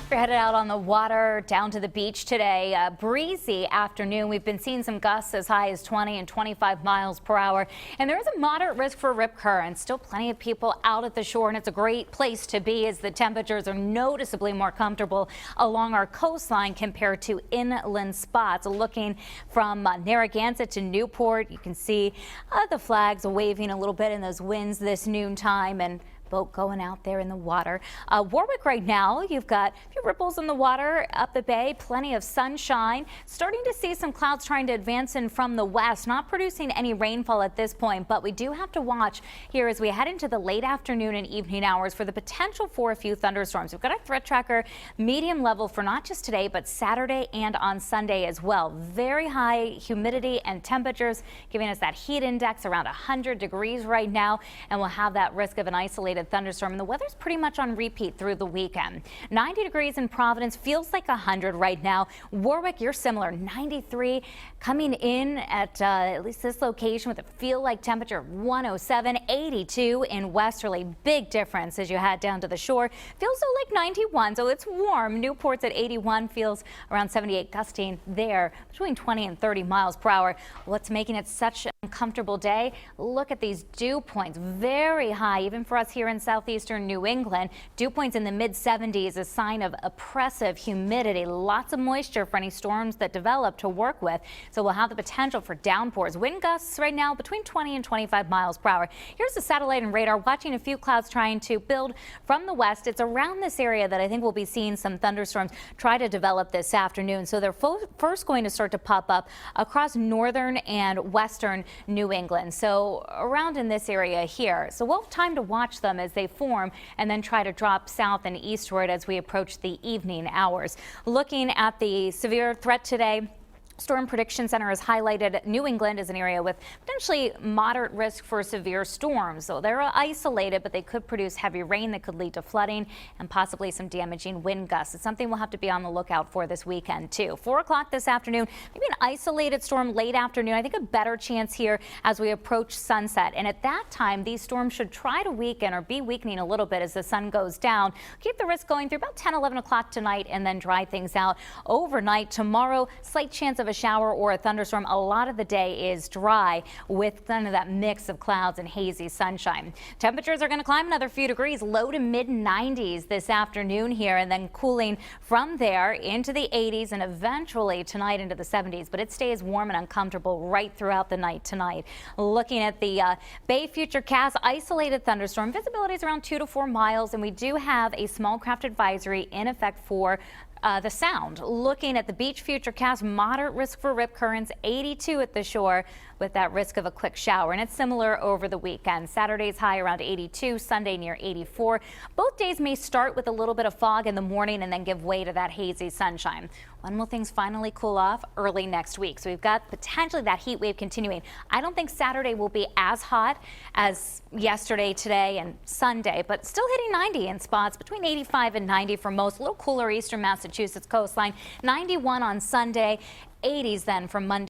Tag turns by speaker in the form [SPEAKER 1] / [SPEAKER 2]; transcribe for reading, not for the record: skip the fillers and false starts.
[SPEAKER 1] We're headed out on the water down to the beach today. A breezy afternoon. We've been seeing some gusts as high as 20 and 25 miles per hour. And there is a moderate risk for rip currents. Still plenty of people out at the shore, and it's a great place to be as the temperatures are noticeably more comfortable along our coastline compared to inland spots. Looking from Narragansett to Newport, you can see the flags waving a little bit in those winds this noontime, and boat going out there in the water. Warwick right now, you've got a few ripples in the water up the bay, plenty of sunshine. Starting to see some clouds trying to advance in from the west, not producing any rainfall at this point, but we do have to watch here as we head into the late afternoon and evening hours for the potential for a few thunderstorms. We've got our threat tracker medium level for not just today, but Saturday and on Sunday as well. Very high humidity and temperatures giving us that heat index around 100 degrees right now, and we'll have that risk of an isolated thunderstorm, and the weather's pretty much on repeat through the weekend. 90 degrees in Providence, feels like 100 right now. Warwick, you're similar, 93 coming in at least this location with a feel like temperature of 107, 82 in Westerly. Big difference as you head down to the shore. Feels so like 91, so it's warm. Newport's at 81, feels around 78, gusting there between 20 and 30 miles per hour. What's making it such an uncomfortable day? Look at these dew points, very high, even for us here in southeastern New England. Dew points in the mid 70s, a sign of oppressive humidity. Lots of moisture for any storms that develop to work with. So we'll have the potential for downpours. Wind gusts right now between 20 and 25 miles per hour. Here's the satellite and radar watching a few clouds trying to build from the west. It's around this area that I think we'll be seeing some thunderstorms try to develop this afternoon. So they're first going to start to pop up across northern and western New England. So around in this area here. So we'll have time to watch them as they form and then try to drop south and eastward as we approach the evening hours. Looking at the severe threat today, Storm Prediction Center has highlighted New England as an area with potentially moderate risk for severe storms. So they're isolated, but they could produce heavy rain that could lead to flooding and possibly some damaging wind gusts. It's something we'll have to be on the lookout for this weekend too. 4 o'clock this afternoon, maybe an isolated storm late afternoon. I think a better chance here as we approach sunset. And at that time, these storms should try to weaken or be weakening a little bit as the sun goes down. Keep the risk going through about 10, 11 o'clock tonight and then dry things out overnight. Tomorrow, slight chance of a shower or a thunderstorm. A lot of the day is dry with kind of that mix of clouds and hazy sunshine. Temperatures are going to climb another few degrees, low to mid 90s this afternoon here, and then cooling from there into the 80s and eventually tonight into the 70s. But it stays warm and uncomfortable right throughout the night tonight. Looking at the Bay Futurecast, isolated thunderstorm visibility is around 2 to 4 miles, and we do have a small craft advisory in effect for the Sound. Looking at the beach Futurecast, moderate risk for rip currents, 82 at the shore with that risk of a quick shower, and it's similar over the weekend. Saturday's high around 82, Sunday near 84. Both days may start with a little bit of fog in the morning and then give way to that hazy sunshine. When will things finally cool off? Early next week. So we've got potentially that heat wave continuing. I don't think Saturday will be as hot as yesterday, today, and Sunday, but still hitting 90 in spots, between 85 and 90 for most. A little cooler eastern Massachusetts coastline. 91 on Sunday, 80s then from Monday.